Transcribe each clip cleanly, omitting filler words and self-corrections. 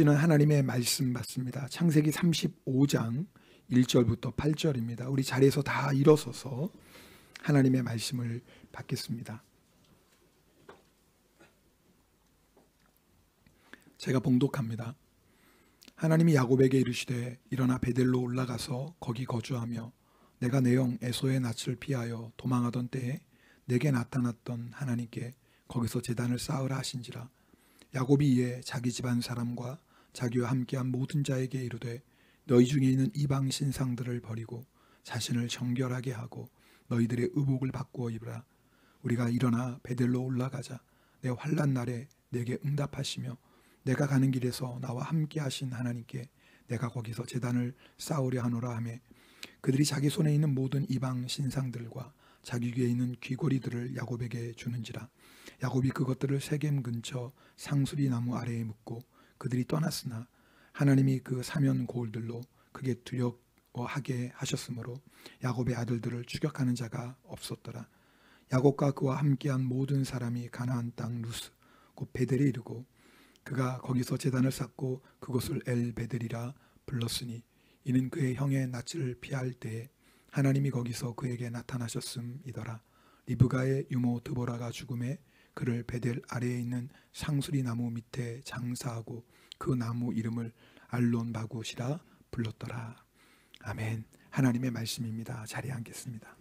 이는 하나님의 말씀 받습니다. 창세기 35장 1절부터 8절입니다. 우리 자리에서 다 일어서서 하나님의 말씀을 받겠습니다. 제가 봉독합니다. 하나님이 야곱에게 이르시되 일어나 베델로 올라가서 거기 거주하며 내가 내 형 에서의 낯을 피하여 도망하던 때에 내게 나타났던 하나님께 거기서 제단을 쌓으라 하신지라. 야곱이 이에 자기 집안 사람과 자기와 함께한 모든 자에게 이르되 너희 중에 있는 이방 신상들을 버리고 자신을 정결하게 하고 너희들의 의복을 바꾸어 입으라. 우리가 일어나 베델로 올라가자. 내 환난 날에 내게 응답하시며 내가 가는 길에서 나와 함께 하신 하나님께 내가 거기서 제단을 쌓으려 하노라 하며 그들이 자기 손에 있는 모든 이방 신상들과 자기 귀에 있는 귀고리들을 야곱에게 주는지라. 야곱이 그것들을 세겜 근처 상수리 나무 아래에 묻고 그들이 떠났으나 하나님이 그 사면 고울들로 그게 두려워하게 하셨으므로 야곱의 아들들을 추격하는 자가 없었더라. 야곱과 그와 함께한 모든 사람이 가나안 땅 루스 곧 베델에 이르고 그가 거기서 제단을 쌓고 그곳을 엘 베델이라 불렀으니 이는 그의 형의 낯을 피할 때에 하나님이 거기서 그에게 나타나셨음이더라. 리브가의 유모 드보라가 죽음에 그를 베델 아래에 있는 상수리 나무 밑에 장사하고 그 나무 이름을 알론 바굿이라 불렀더라. 아멘. 하나님의 말씀입니다. 자리에 앉겠습니다.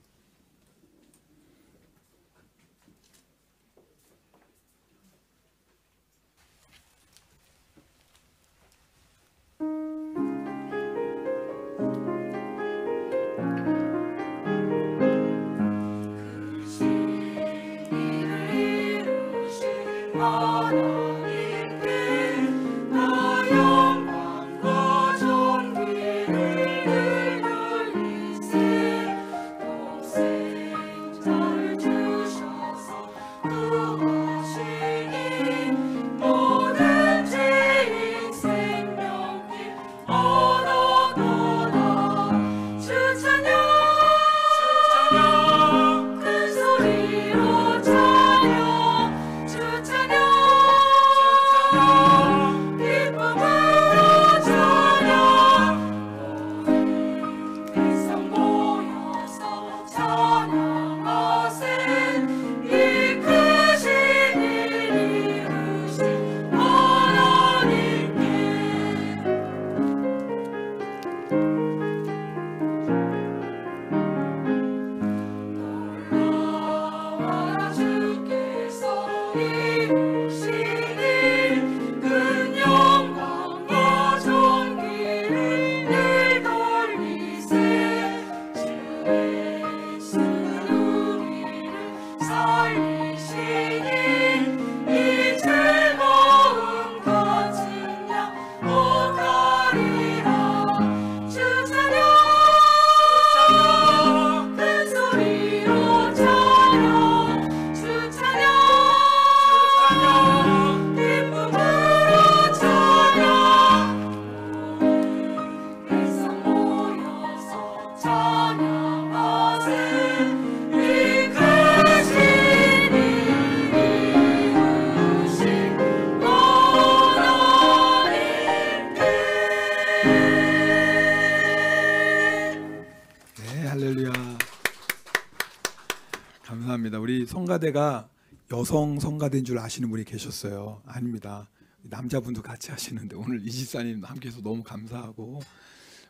우리 성가대가 여성 성가대인 줄 아시는 분이 계셨어요. 아닙니다. 남자분도 같이 하시는데 오늘 이지사님 함께해서 너무 감사하고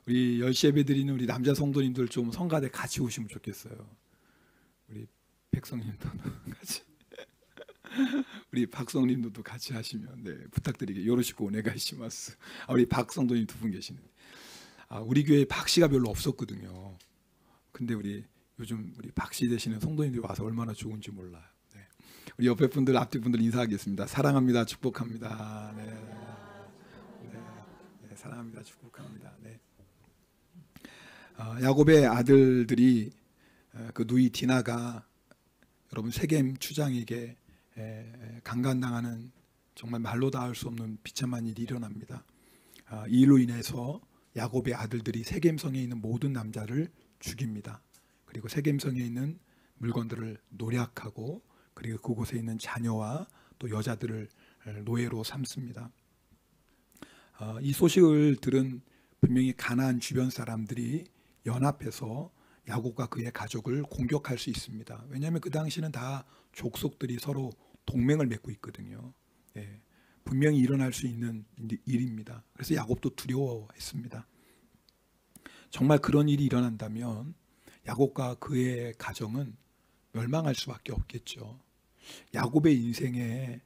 우리 10시 예배 드리는 우리 남자 성도님들 좀 성가대 같이 오시면 좋겠어요. 우리 백성님도 같이 우리 박성님도 같이 하시면 네, 부탁드리게 요로시코 오네가시마스. 우리 박성도님 두 분 계시는데 우리 교회에 박씨가 별로 없었거든요. 근데 요즘 우리 박씨 되시는 성도님들이 와서 얼마나 좋은지 몰라요. 네. 우리 옆에 분들, 앞뒤 분들 인사하겠습니다. 사랑합니다. 축복합니다. 네. 네. 네. 사랑합니다. 축복합니다. 네. 야곱의 아들들이 그 누이 디나가 여러분 세겜 추장에게 강간당하는 정말 말로 다 할 수 없는 비참한 일이 일어납니다. 이 일로 인해서 야곱의 아들들이 세겜성에 있는 모든 남자를 죽입니다. 그리고 세겜성에 있는 물건들을 노략하고 그리고 그곳에 있는 자녀와 또 여자들을 노예로 삼습니다. 이 소식을 들은 분명히 가나안 주변 사람들이 연합해서 야곱과 그의 가족을 공격할 수 있습니다. 왜냐하면 그 당시는 다 족속들이 서로 동맹을 맺고 있거든요. 예, 분명히 일어날 수 있는 일입니다. 그래서 야곱도 두려워했습니다. 정말 그런 일이 일어난다면 야곱과 그의 가정은 멸망할 수밖에 없겠죠. 야곱의 인생에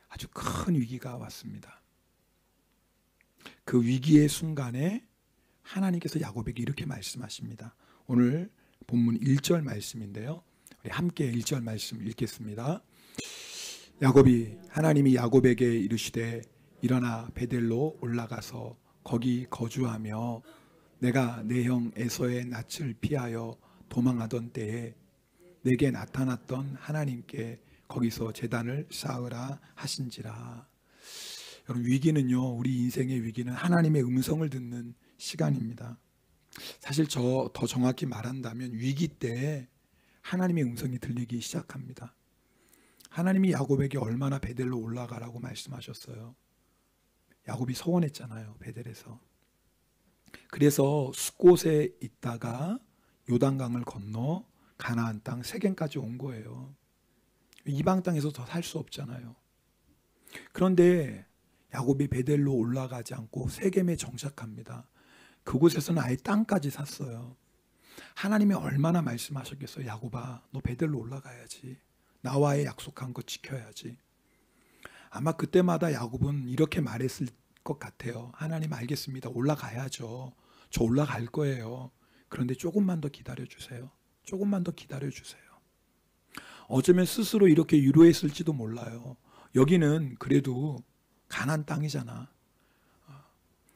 아주 큰 위기가 왔습니다. 그 위기의 순간에 하나님께서 야곱에게 이렇게 말씀하십니다. 오늘 본문 1절 말씀인데요. 우리 함께 1절 말씀 읽겠습니다. 하나님이 야곱에게 이르시되 일어나 베델로 올라가서 거기 거주하며 내가 내 형 에서의 낯을 피하여 도망하던 때에 내게 나타났던 하나님께 거기서 제단을 쌓으라 하신지라. 여러분, 위기는요, 우리 인생의 위기는 하나님의 음성을 듣는 시간입니다. 사실 더 정확히 말한다면 위기 때 하나님의 음성이 들리기 시작합니다. 하나님이 야곱에게 얼마나 베델로 올라가라고 말씀하셨어요. 야곱이 서원했잖아요, 베델에서. 그래서 숫곳에 있다가 요단강을 건너 가나안 땅 세겜까지 온 거예요. 이방 땅에서 더 살 수 없잖아요. 그런데 야곱이 베델로 올라가지 않고 세겜에 정착합니다. 그곳에서는 아예 땅까지 샀어요. 하나님이 얼마나 말씀하셨겠어요. 야곱아, 너 베델로 올라가야지. 나와의 약속한 거 지켜야지. 아마 그때마다 야곱은 이렇게 말했을 것 같아요. 하나님, 알겠습니다. 올라가야죠. 저 올라갈 거예요. 그런데 조금만 더 기다려주세요. 조금만 더 기다려주세요. 어쩌면 스스로 이렇게 유로했을지도 몰라요. 여기는 그래도 가나안 땅이잖아.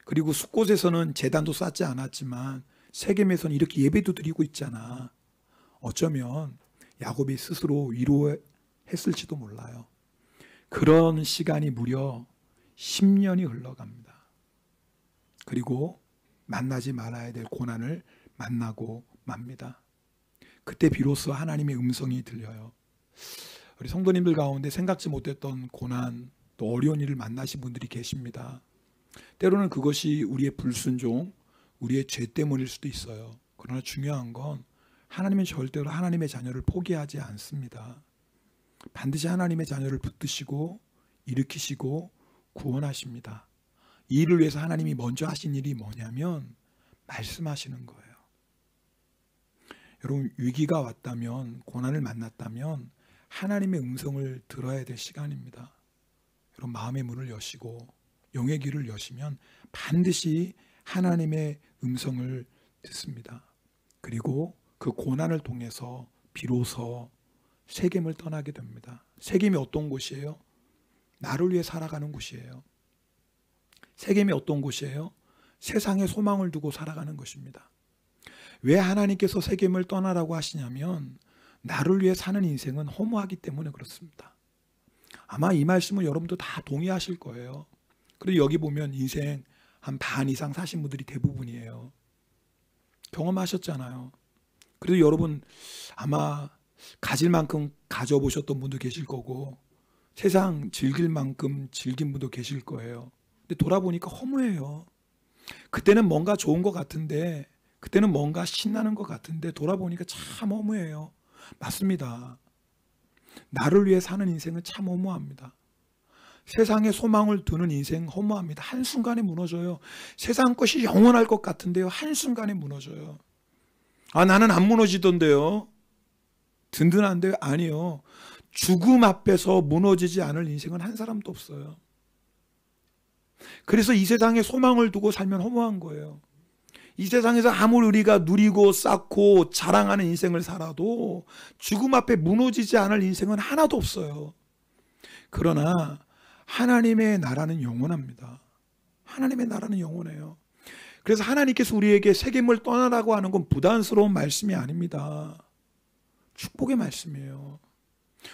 그리고 숫곳에서는 제단도 쌓지 않았지만 세겜에서는 이렇게 예배도 드리고 있잖아. 어쩌면 야곱이 스스로 위로했을지도 몰라요. 그런 시간이 무려 10년이 흘러갑니다. 그리고 만나지 말아야 될 고난을 만나고 맙니다. 그때 비로소 하나님의 음성이 들려요. 우리 성도님들 가운데 생각지 못했던 고난, 또 어려운 일을 만나신 분들이 계십니다. 때로는 그것이 우리의 불순종, 우리의 죄 때문일 수도 있어요. 그러나 중요한 건 하나님은 절대로 하나님의 자녀를 포기하지 않습니다. 반드시 하나님의 자녀를 붙드시고 일으키시고 구원하십니다. 이 일을 위해서 하나님이 먼저 하신 일이 뭐냐면 말씀하시는 거예요. 여러분, 위기가 왔다면, 고난을 만났다면 하나님의 음성을 들어야 될 시간입니다. 여러분, 마음의 문을 여시고 영의 귀를 여시면 반드시 하나님의 음성을 듣습니다. 그리고 그 고난을 통해서 비로소 세겜을 떠나게 됩니다. 세겜이 어떤 곳이에요? 나를 위해 살아가는 곳이에요. 세겜이 어떤 곳이에요? 세상에 소망을 두고 살아가는 것입니다. 왜 하나님께서 세겜을 떠나라고 하시냐면 나를 위해 사는 인생은 허무하기 때문에 그렇습니다. 아마 이 말씀은 여러분도 다 동의하실 거예요. 그리고 여기 보면 인생 한 반 이상 사신 분들이 대부분이에요. 경험하셨잖아요. 그래도 여러분 아마 가질 만큼 가져보셨던 분도 계실 거고 세상 즐길 만큼 즐긴 분도 계실 거예요. 근데 돌아보니까 허무해요. 그때는 뭔가 좋은 것 같은데, 그때는 뭔가 신나는 것 같은데 돌아보니까 참 허무해요. 맞습니다. 나를 위해 사는 인생은 참 허무합니다. 세상에 소망을 두는 인생 허무합니다. 한순간에 무너져요. 세상 것이 영원할 것 같은데요, 한순간에 무너져요. 아, 나는 안 무너지던데요. 든든한데요. 아니요. 죽음 앞에서 무너지지 않을 인생은 한 사람도 없어요. 그래서 이 세상에 소망을 두고 살면 허무한 거예요. 이 세상에서 아무리 우리가 누리고 쌓고 자랑하는 인생을 살아도 죽음 앞에 무너지지 않을 인생은 하나도 없어요. 그러나 하나님의 나라는 영원합니다. 하나님의 나라는 영원해요. 그래서 하나님께서 우리에게 세겜을 떠나라고 하는 건 부담스러운 말씀이 아닙니다. 축복의 말씀이에요.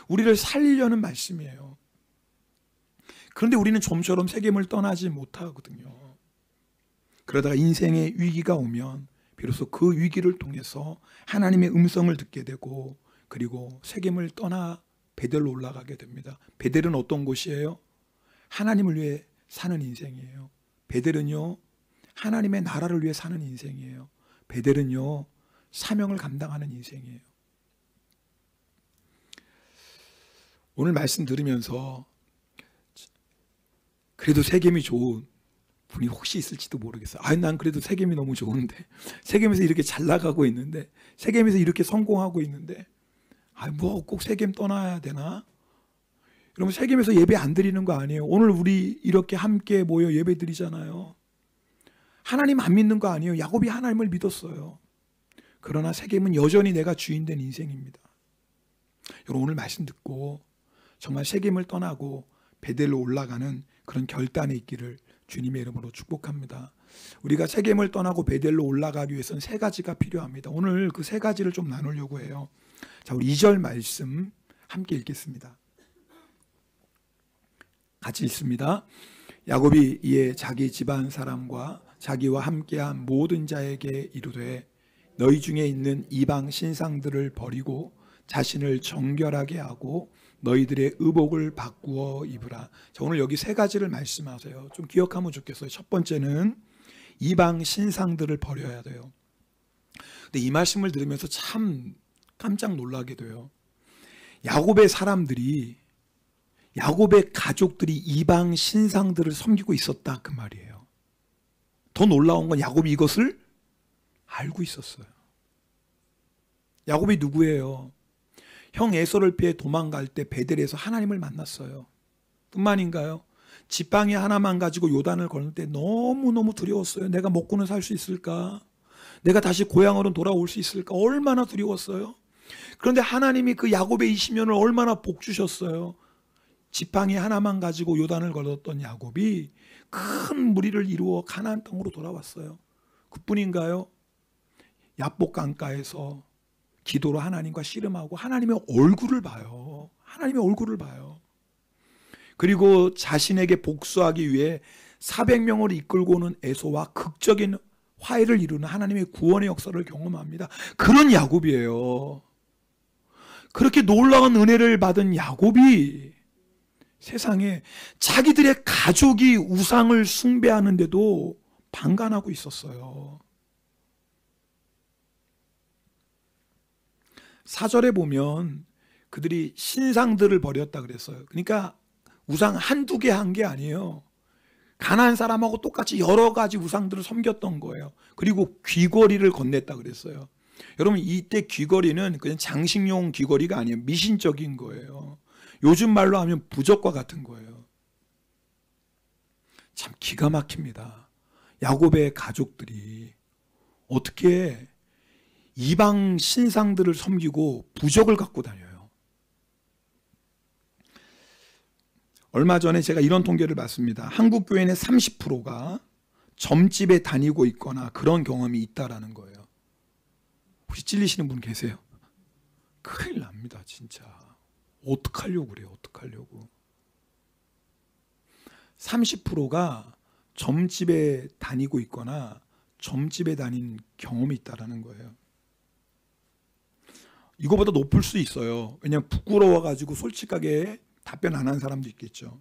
우리를 살리려는 말씀이에요. 그런데 우리는 좀처럼 세겜을 떠나지 못하거든요. 그러다가 인생의 위기가 오면 비로소 그 위기를 통해서 하나님의 음성을 듣게 되고 그리고 세겜을 떠나 베델로 올라가게 됩니다. 베델은 어떤 곳이에요? 하나님을 위해 사는 인생이에요. 베델은요, 하나님의 나라를 위해 사는 인생이에요. 베델은요, 사명을 감당하는 인생이에요. 오늘 말씀 들으면서 그래도 세겜이 좋은 분이 혹시 있을지도 모르겠어요. 난 그래도 세겜이 너무 좋은데, 세겜에서 이렇게 잘 나가고 있는데, 세겜에서 이렇게 성공하고 있는데, 뭐 꼭 세겜 떠나야 되나? 여러분, 세겜에서 예배 안 드리는 거 아니에요. 오늘 우리 이렇게 함께 모여 예배 드리잖아요. 하나님 안 믿는 거 아니에요. 야곱이 하나님을 믿었어요. 그러나 세겜은 여전히 내가 주인된 인생입니다. 여러분, 오늘 말씀 듣고 정말 세겜을 떠나고 베델로 올라가는 그런 결단에 있기를 주님의 이름으로 축복합니다. 우리가 세겜을 떠나고 베델로 올라가기 위해서는 세 가지가 필요합니다. 오늘 그 세 가지를 좀 나누려고 해요. 자, 우리 2절 말씀 함께 읽겠습니다. 같이 읽습니다. 야곱이 이에 자기 집안 사람과 자기와 함께한 모든 자에게 이르되 너희 중에 있는 이방 신상들을 버리고 자신을 정결하게 하고 너희들의 의복을 바꾸어 입으라. 자, 오늘 여기 세 가지를 말씀하세요. 좀 기억하면 좋겠어요. 첫 번째는 이방 신상들을 버려야 돼요. 근데 이 말씀을 들으면서 참 깜짝 놀라게 돼요. 야곱의 사람들이, 야곱의 가족들이 이방 신상들을 섬기고 있었다, 그 말이에요. 더 놀라운 건 야곱이 이것을 알고 있었어요. 야곱이 누구예요? 형 에서를 피해 도망갈 때 베델에서 하나님을 만났어요. 뿐만인가요? 지팡이 하나만 가지고 요단을 걸을 때 너무너무 두려웠어요. 내가 먹고는 살 수 있을까? 내가 다시 고향으로 돌아올 수 있을까? 얼마나 두려웠어요. 그런데 하나님이 그 야곱의 20년을 얼마나 복 주셨어요. 지팡이 하나만 가지고 요단을 걸었던 야곱이 큰 무리를 이루어 가나안 땅으로 돌아왔어요. 그뿐인가요? 야복 강가에서 기도로 하나님과 씨름하고 하나님의 얼굴을 봐요. 하나님의 얼굴을 봐요. 그리고 자신에게 복수하기 위해 400명을 이끌고 오는 에서와 극적인 화해를 이루는 하나님의 구원의 역사를 경험합니다. 그런 야곱이에요. 그렇게 놀라운 은혜를 받은 야곱이 세상에 자기들의 가족이 우상을 숭배하는데도 방관하고 있었어요. 4절에 보면 그들이 신상들을 버렸다 그랬어요. 그러니까 우상 한두 개 한 게 아니에요. 가나안 사람하고 똑같이 여러 가지 우상들을 섬겼던 거예요. 그리고 귀걸이를 건넸다 그랬어요. 여러분, 이때 귀걸이는 그냥 장식용 귀걸이가 아니에요. 미신적인 거예요. 요즘 말로 하면 부적과 같은 거예요. 참 기가 막힙니다. 야곱의 가족들이 어떻게 이방 신상들을 섬기고 부적을 갖고 다녀요. 얼마 전에 제가 이런 통계를 봤습니다. 한국 교인의 30%가 점집에 다니고 있거나 그런 경험이 있다라는 거예요. 혹시 찔리시는 분 계세요? 큰일 납니다, 진짜. 어떡하려고 그래요, 어떡하려고. 30%가 점집에 다니고 있거나 점집에 다닌 경험이 있다라는 거예요. 이거보다 높을 수 있어요. 왜냐하면 부끄러워가지고 솔직하게 답변 안 한 사람도 있겠죠.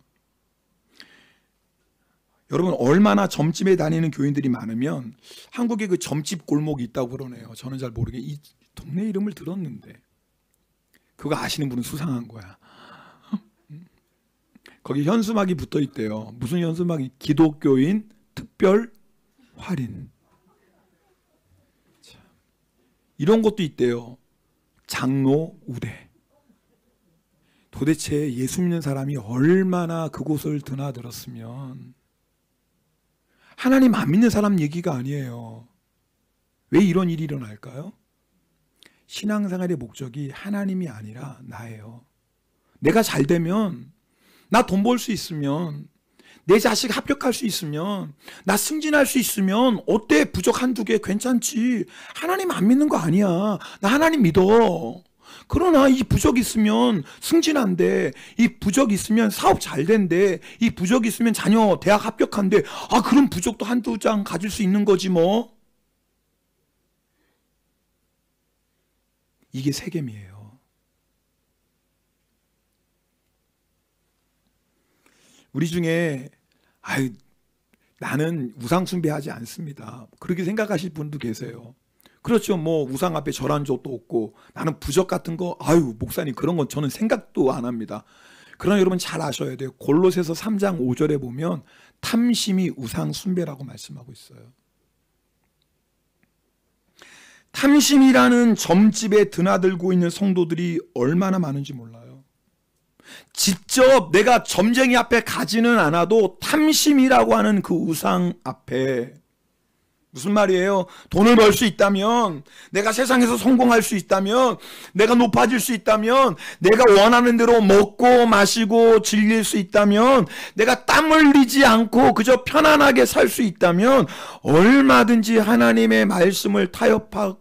여러분, 얼마나 점집에 다니는 교인들이 많으면 한국에 그 점집 골목이 있다고 그러네요. 저는 잘 모르게 이 동네 이름을 들었는데 그거 아시는 분은 수상한 거야. 거기 현수막이 붙어 있대요. 무슨 현수막이? 기독교인 특별 할인. 이런 것도 있대요. 장로 우대. 도대체 예수 믿는 사람이 얼마나 그곳을 드나들었으면. 하나님 안 믿는 사람 얘기가 아니에요. 왜 이런 일이 일어날까요? 신앙생활의 목적이 하나님이 아니라 나예요. 내가 잘 되면, 나 돈 벌 수 있으면, 내 자식 합격할 수 있으면, 나 승진할 수 있으면 어때? 부적 한두 개 괜찮지. 하나님 안 믿는 거 아니야. 나 하나님 믿어. 그러나 이 부적 있으면 승진한대. 이 부적 있으면 사업 잘 된대. 이 부적 있으면 자녀 대학 합격한대. 그럼 부적도 한두 장 가질 수 있는 거지 뭐. 이게 세겜이에요. 우리 중에 나는 우상 숭배하지 않습니다. 그렇게 생각하실 분도 계세요. 그렇죠. 뭐 우상 앞에 절한 적도 없고 나는 부적 같은 거 아유 목사님 그런 건 저는 생각도 안 합니다. 그러나 여러분 잘 아셔야 돼요. 골로새서 3장 5절에 보면 탐심이 우상 숭배라고 말씀하고 있어요. 탐심이라는 점집에 드나들고 있는 성도들이 얼마나 많은지 몰라요. 직접 내가 점쟁이 앞에 가지는 않아도 탐심이라고 하는 그 우상 앞에, 무슨 말이에요? 돈을 벌 수 있다면, 내가 세상에서 성공할 수 있다면, 내가 높아질 수 있다면, 내가 원하는 대로 먹고 마시고 즐길 수 있다면, 내가 땀 흘리지 않고 그저 편안하게 살 수 있다면 얼마든지 하나님의 말씀을 타협할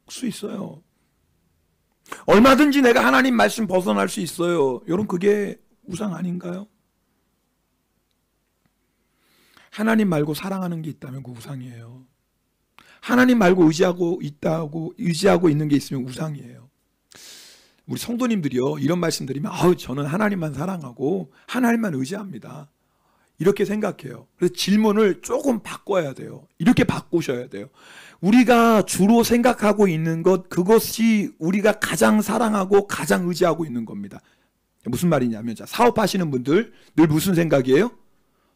수 있어요. 얼마든지 내가 하나님 말씀 벗어날 수 있어요. 여러분 그게 우상 아닌가요? 하나님 말고 사랑하는 게 있다면 그 우상이에요. 하나님 말고 의지하고 있는 게 있으면 우상이에요. 우리 성도님들이요 이런 말씀 드리면 아우 저는 하나님만 사랑하고 하나님만 의지합니다. 이렇게 생각해요. 그래서 질문을 조금 바꿔야 돼요. 이렇게 바꾸셔야 돼요. 우리가 주로 생각하고 있는 것, 그것이 우리가 가장 사랑하고 가장 의지하고 있는 겁니다. 무슨 말이냐면, 자, 사업하시는 분들 늘 무슨 생각이에요?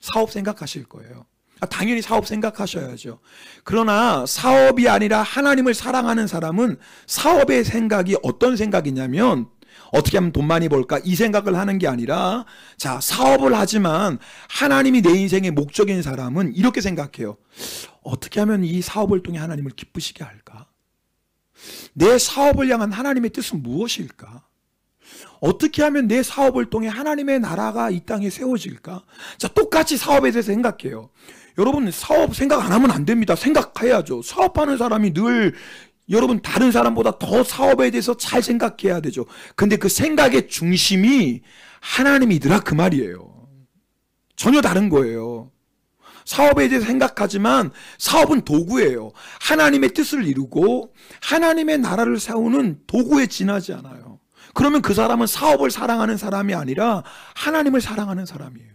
사업 생각하실 거예요. 당연히 사업 생각하셔야죠. 그러나 사업이 아니라 하나님을 사랑하는 사람은 사업의 생각이 어떤 생각이냐면, 어떻게 하면 돈 많이 벌까? 이 생각을 하는 게 아니라, 자, 사업을 하지만 하나님이 내 인생의 목적인 사람은 이렇게 생각해요. 어떻게 하면 이 사업을 통해 하나님을 기쁘시게 할까? 내 사업을 향한 하나님의 뜻은 무엇일까? 어떻게 하면 내 사업을 통해 하나님의 나라가 이 땅에 세워질까? 자, 똑같이 사업에 대해서 생각해요. 여러분, 사업 생각 안 하면 안 됩니다. 생각해야죠. 사업하는 사람이 늘 여러분 다른 사람보다 더 사업에 대해서 잘 생각해야 되죠. 근데 그 생각의 중심이 하나님이더라 그 말이에요. 전혀 다른 거예요. 사업에 대해서 생각하지만 사업은 도구예요. 하나님의 뜻을 이루고 하나님의 나라를 세우는 도구에 지나지 않아요. 그러면 그 사람은 사업을 사랑하는 사람이 아니라 하나님을 사랑하는 사람이에요.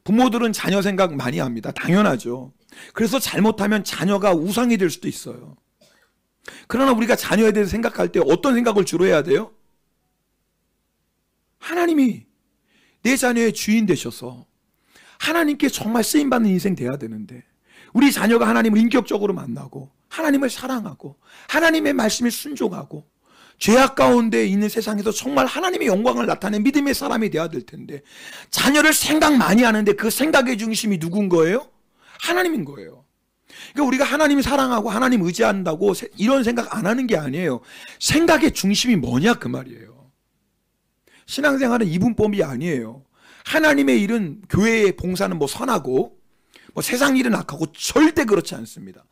부모들은 자녀 생각 많이 합니다. 당연하죠. 그래서 잘못하면 자녀가 우상이 될 수도 있어요. 그러나 우리가 자녀에 대해서 생각할 때 어떤 생각을 주로 해야 돼요? 하나님이 내 자녀의 주인 되셔서 하나님께 정말 쓰임받는 인생 돼야 되는데, 우리 자녀가 하나님을 인격적으로 만나고 하나님을 사랑하고 하나님의 말씀에 순종하고 죄악 가운데 있는 세상에서 정말 하나님의 영광을 나타낸 믿음의 사람이 돼야 될 텐데, 자녀를 생각 많이 하는데 그 생각의 중심이 누군 거예요? 하나님인 거예요. 그러니까 우리가 하나님 사랑하고 하나님 의지한다고 이런 생각 안 하는 게 아니에요. 생각의 중심이 뭐냐 그 말이에요. 신앙생활은 이분법이 아니에요. 하나님의 일은, 교회의 봉사는 뭐 선하고 뭐 세상 일은 악하고 절대 그렇지 않습니다.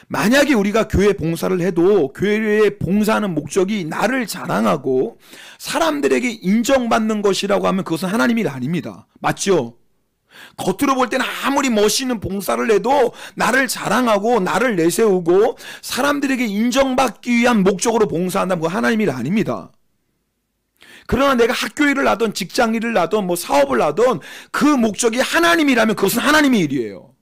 만약에 우리가 교회 봉사를 해도 교회의 봉사하는 목적이 나를 자랑하고 사람들에게 인정받는 것이라고 하면 그것은 하나님 일 아닙니다. 맞죠? 겉으로 볼 때는 아무리 멋있는 봉사를 해도 나를 자랑하고 나를 내세우고 사람들에게 인정받기 위한 목적으로 봉사한다면 그건 하나님 일 아닙니다. 그러나 내가 학교 일을 하든 직장 일을 하든 뭐 사업을 하든 그 목적이 하나님이라면 그것은 하나님의 일이에요.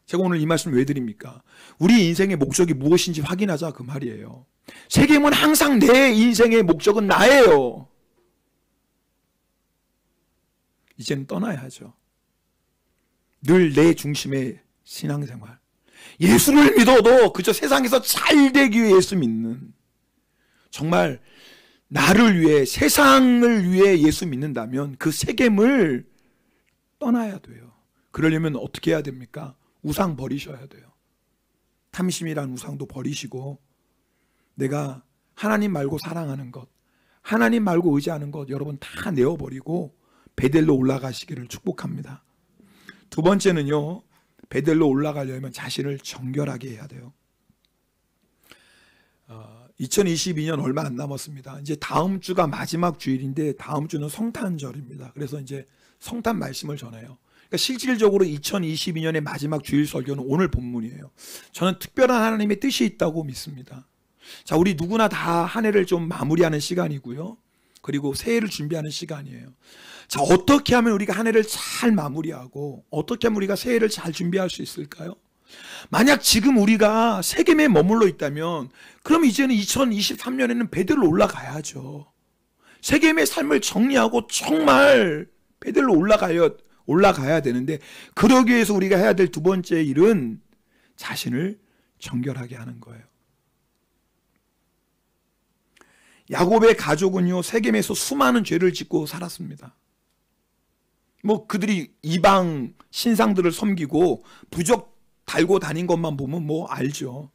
제가 오늘 이 말씀을 왜 드립니까? 우리 인생의 목적이 무엇인지 확인하자 그 말이에요. 세겜은 항상 내 인생의 목적은 나예요. 이제는 떠나야죠. 늘 내 중심의 신앙생활. 예수를 믿어도 그저 세상에서 잘 되기 위해 예수 믿는, 정말 나를 위해 세상을 위해 예수 믿는다면 그 세겜을 떠나야 돼요. 그러려면 어떻게 해야 됩니까? 우상 버리셔야 돼요. 탐심이란 우상도 버리시고 내가 하나님 말고 사랑하는 것, 하나님 말고 의지하는 것 여러분 다 내어버리고 베델로 올라가시기를 축복합니다. 두 번째는요, 베델로 올라가려면 자신을 정결하게 해야 돼요. 2022년 얼마 안 남았습니다. 이제 다음 주가 마지막 주일인데 다음 주는 성탄절입니다. 그래서 이제 성탄 말씀을 전해요. 그러니까 실질적으로 2022년의 마지막 주일 설교는 오늘 본문이에요. 저는 특별한 하나님의 뜻이 있다고 믿습니다. 자, 우리 누구나 다 한 해를 좀 마무리하는 시간이고요. 그리고 새해를 준비하는 시간이에요. 자, 어떻게 하면 우리가 한 해를 잘 마무리하고 어떻게 하면 우리가 새해를 잘 준비할 수 있을까요? 만약 지금 우리가 세겜에 머물러 있다면 그럼 이제는 2023년에는 베델로 올라가야죠. 세겜의 삶을 정리하고 정말 베델로 올라가야 되는데, 그러기 위해서 우리가 해야 될 두 번째 일은 자신을 정결하게 하는 거예요. 야곱의 가족은요, 세겜에서 수많은 죄를 짓고 살았습니다. 뭐 그들이 이방 신상들을 섬기고 부적 달고 다닌 것만 보면 뭐 알죠.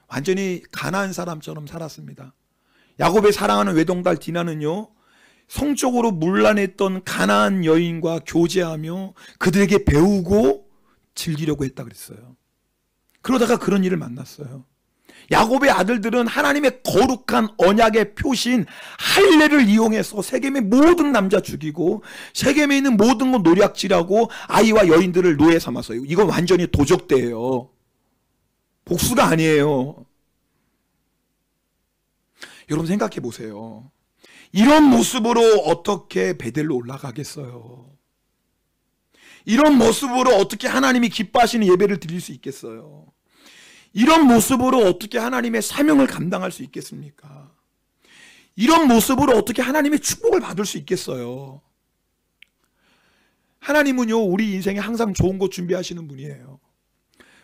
완전히 가나안 사람처럼 살았습니다. 야곱의 사랑하는 외동딸 디나는요, 성적으로 문란했던 가나안 여인과 교제하며 그들에게 배우고 즐기려고 했다 그랬어요. 그러다가 그런 일을 만났어요. 야곱의 아들들은 하나님의 거룩한 언약의 표시인 할례를 이용해서 세겜의 모든 남자 죽이고 세겜에 있는 모든 것 노략질하고 아이와 여인들을 노예 삼았어요. 이건 완전히 도적대예요. 복수가 아니에요. 여러분 생각해 보세요. 이런 모습으로 어떻게 베델로 올라가겠어요? 이런 모습으로 어떻게 하나님이 기뻐하시는 예배를 드릴 수 있겠어요? 이런 모습으로 어떻게 하나님의 사명을 감당할 수 있겠습니까? 이런 모습으로 어떻게 하나님의 축복을 받을 수 있겠어요? 하나님은요, 우리 인생에 항상 좋은 것 준비하시는 분이에요.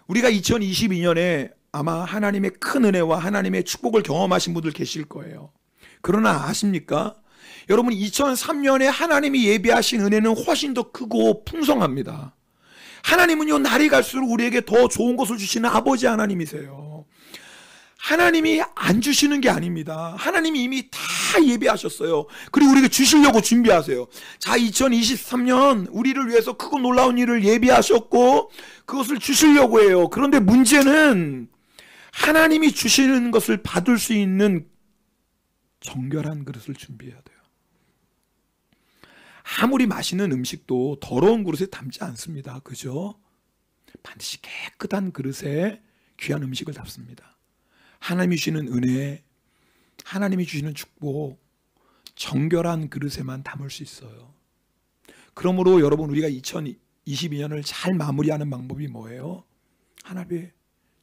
우리가 2022년에 아마 하나님의 큰 은혜와 하나님의 축복을 경험하신 분들 계실 거예요. 그러나 아십니까? 여러분, 2003년에 하나님이 예비하신 은혜는 훨씬 더 크고 풍성합니다. 하나님은요, 날이 갈수록 우리에게 더 좋은 것을 주시는 아버지 하나님이세요. 하나님이 안 주시는 게 아닙니다. 하나님이 이미 다 예비하셨어요. 그리고 우리에게 주시려고 준비하세요. 자, 2023년 우리를 위해서 크고 놀라운 일을 예비하셨고 그것을 주시려고 해요. 그런데 문제는 하나님이 주시는 것을 받을 수 있는 정결한 그릇을 준비해야 돼요. 아무리 맛있는 음식도 더러운 그릇에 담지 않습니다. 그죠? 반드시 깨끗한 그릇에 귀한 음식을 담습니다. 하나님이 주시는 은혜, 하나님이 주시는 축복, 정결한 그릇에만 담을 수 있어요. 그러므로 여러분, 우리가 2022년을 잘 마무리하는 방법이 뭐예요? 하나님의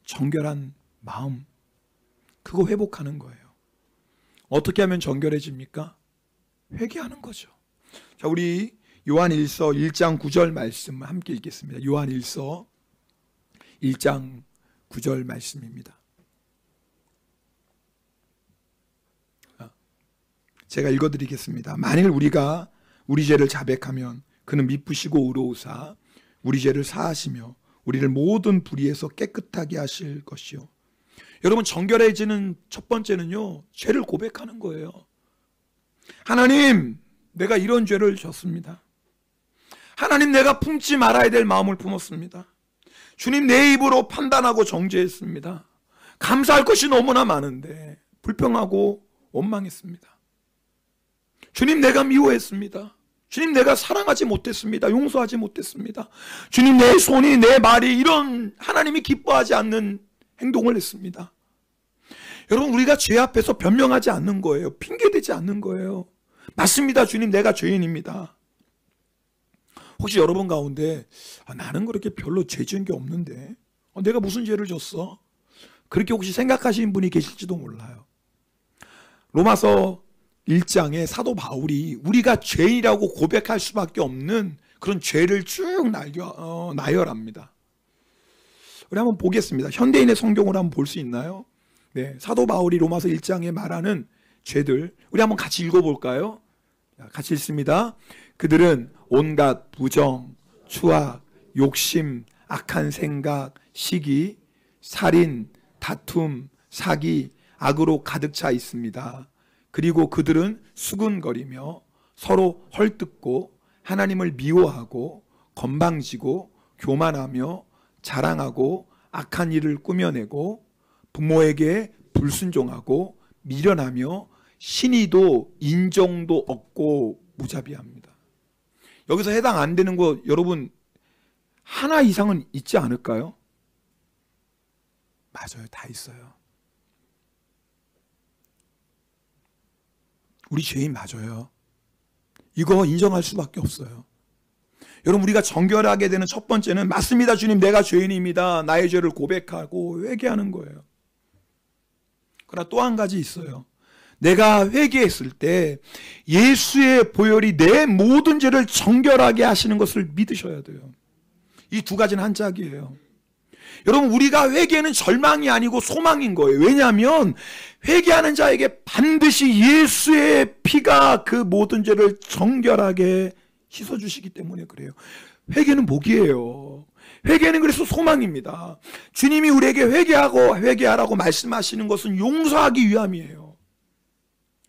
정결한 마음, 그거 회복하는 거예요. 어떻게 하면 정결해집니까? 회개하는 거죠. 자, 우리 요한일서 1장 9절 말씀 함께 읽겠습니다. 요한일서 1장 9절 말씀입니다. 제가 읽어드리겠습니다. 만일 우리가 우리 죄를 자백하면 그는 미쁘시고 의로우사 우리 죄를 사하시며 우리를 모든 불의에서 깨끗하게 하실 것이요. 여러분, 정결해지는 첫 번째는요, 죄를 고백하는 거예요. 하나님, 내가 이런 죄를 졌습니다. 하나님, 내가 품지 말아야 될 마음을 품었습니다. 주님, 내 입으로 판단하고 정죄했습니다. 감사할 것이 너무나 많은데 불평하고 원망했습니다. 주님, 내가 미워했습니다. 주님, 내가 사랑하지 못했습니다. 용서하지 못했습니다. 주님, 내 손이, 내 말이 이런 하나님이 기뻐하지 않는 행동을 했습니다. 여러분, 우리가 죄 앞에서 변명하지 않는 거예요. 핑계대지 않는 거예요. 맞습니다. 주님, 내가 죄인입니다. 혹시 여러분 가운데 나는 그렇게 별로 죄 지은 게 없는데 내가 무슨 죄를 졌어? 그렇게 혹시 생각하시는 분이 계실지도 몰라요. 로마서 1장에 사도 바울이 우리가 죄인이라고 고백할 수밖에 없는 그런 죄를 쭉 나열합니다. 우리 한번 보겠습니다. 현대인의 성경으로 한번 볼 수 있나요? 네, 사도 바울이 로마서 1장에 말하는 죄들, 우리 한번 같이 읽어볼까요? 같이 읽습니다. 그들은 온갖 부정, 추악, 욕심, 악한 생각, 시기, 살인, 다툼, 사기, 악으로 가득 차 있습니다. 그리고 그들은 수군거리며 서로 헐뜯고 하나님을 미워하고 건방지고 교만하며 자랑하고 악한 일을 꾸며내고 부모에게 불순종하고 미련하며 신의도 인정도 없고 무자비합니다. 여기서 해당 안 되는 거 여러분 하나 이상은 있지 않을까요? 맞아요. 다 있어요. 우리 죄인 맞아요. 이거 인정할 수밖에 없어요. 여러분, 우리가 정결하게 되는 첫 번째는 맞습니다 주님, 내가 죄인입니다. 나의 죄를 고백하고 회개하는 거예요. 그러나 또 한 가지 있어요. 내가 회개했을 때 예수의 보혈이 내 모든 죄를 정결하게 하시는 것을 믿으셔야 돼요. 이 두 가지는 한 짝이에요. 여러분, 우리가 회개는 절망이 아니고 소망인 거예요. 왜냐하면 회개하는 자에게 반드시 예수의 피가 그 모든 죄를 정결하게 씻어주시기 때문에 그래요. 회개는 복이에요. 회개는 그래서 소망입니다. 주님이 우리에게 회개하라고 말씀하시는 것은 용서하기 위함이에요.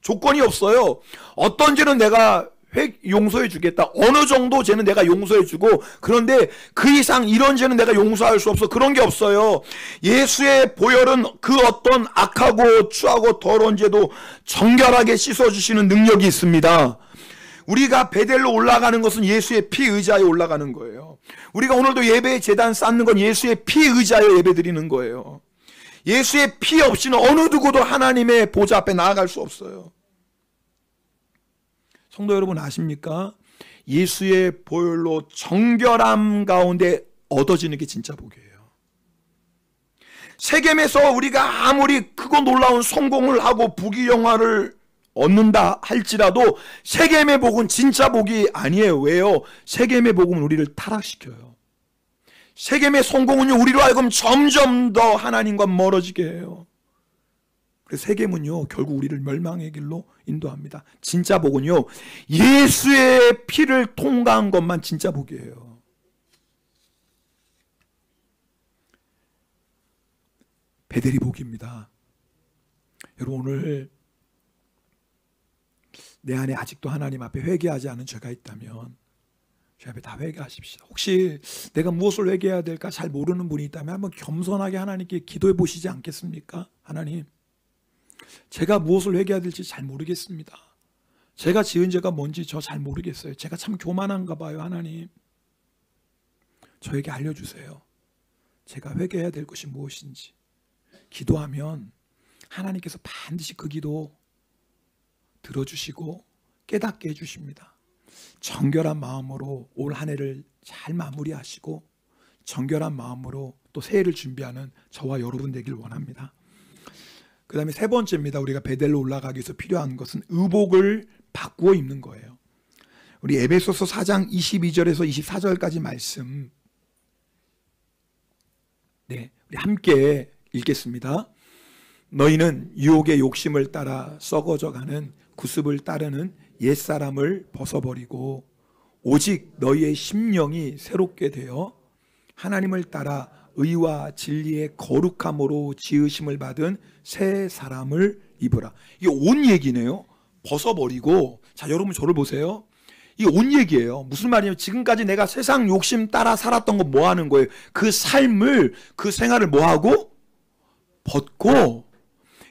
조건이 없어요. 어떤 죄는 내가 용서해 주겠다. 어느 정도 죄는 내가 용서해 주고, 그런데 그 이상 이런 죄는 내가 용서할 수 없어. 그런 게 없어요. 예수의 보혈은 그 어떤 악하고 추하고 더러운 죄도 정결하게 씻어주시는 능력이 있습니다. 우리가 베델로 올라가는 것은 예수의 피 의지하여 올라가는 거예요. 우리가 오늘도 예배의 제단 쌓는 건 예수의 피 의지하여 예배 드리는 거예요. 예수의 피 없이는 어느 누구도 하나님의 보좌 앞에 나아갈 수 없어요. 성도 여러분, 아십니까? 예수의 보혈로 정결함 가운데 얻어지는 게 진짜 복이에요. 세겜에서 우리가 아무리 크고 놀라운 성공을 하고 부귀영화를 얻는다 할지라도 세겜의 복은 진짜 복이 아니에요. 왜요? 세겜의 복은 우리를 타락시켜요. 세겜의 성공은요, 우리로 하여금 점점 더 하나님과 멀어지게 해요. 그래서 세겜은요, 결국 우리를 멸망의 길로 인도합니다. 진짜 복은요, 예수의 피를 통과한 것만 진짜 복이에요. 베델이 복입니다. 여러분, 오늘 내 안에 아직도 하나님 앞에 회개하지 않은 죄가 있다면 주 앞에 다 회개하십시오. 혹시 내가 무엇을 회개해야 될까 잘 모르는 분이 있다면 한번 겸손하게 하나님께 기도해 보시지 않겠습니까? 하나님, 제가 무엇을 회개해야 될지 잘 모르겠습니다. 제가 지은 죄가 뭔지 저 잘 모르겠어요. 제가 참 교만한가 봐요. 하나님, 저에게 알려주세요. 제가 회개해야 될 것이 무엇인지. 기도하면 하나님께서 반드시 그 기도 들어주시고 깨닫게 해주십니다. 정결한 마음으로 올 한 해를 잘 마무리하시고 정결한 마음으로 또 새해를 준비하는 저와 여러분 되길 원합니다. 그 다음에 세 번째입니다. 우리가 베델로 올라가기 위해서 필요한 것은 의복을 바꾸어 입는 거예요. 우리 에베소서 4장 22절에서 24절까지 말씀, 네, 우리 함께 읽겠습니다. 너희는 유혹의 욕심을 따라 썩어져가는 구습을 따르는 옛사람을 벗어버리고 오직 너희의 심령이 새롭게 되어 하나님을 따라 의와 진리의 거룩함으로 지으심을 받은 새 사람을 입으라. 이게 옷 얘기네요. 벗어버리고. 자, 여러분 저를 보세요. 이게 옷 얘기예요. 무슨 말이냐면 지금까지 내가 세상 욕심 따라 살았던 거 뭐 하는 거예요? 그 삶을, 그 생활을 뭐 하고? 벗고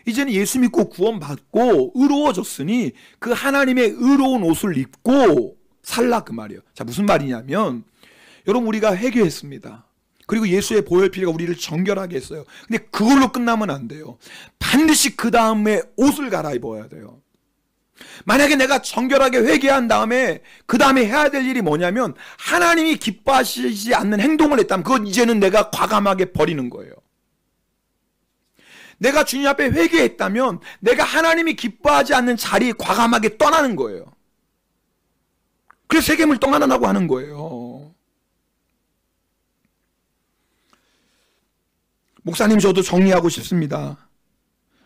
이제는 예수 믿고 구원받고 의로워졌으니 그 하나님의 의로운 옷을 입고 살라, 그 말이에요. 자, 무슨 말이냐면 여러분, 우리가 회개했습니다. 그리고 예수의 보혈 피가 우리를 정결하게 했어요. 근데 그걸로 끝나면 안 돼요. 반드시 그 다음에 옷을 갈아입어야 돼요. 만약에 내가 정결하게 회개한 다음에 그 다음에 해야 될 일이 뭐냐면 하나님이 기뻐하시지 않는 행동을 했다면 그건 이제는 내가 과감하게 버리는 거예요. 내가 주님 앞에 회개했다면 내가 하나님이 기뻐하지 않는 자리 과감하게 떠나는 거예요. 그래서 세겜을 떠나라고 하는 거예요. 목사님, 저도 정리하고 싶습니다.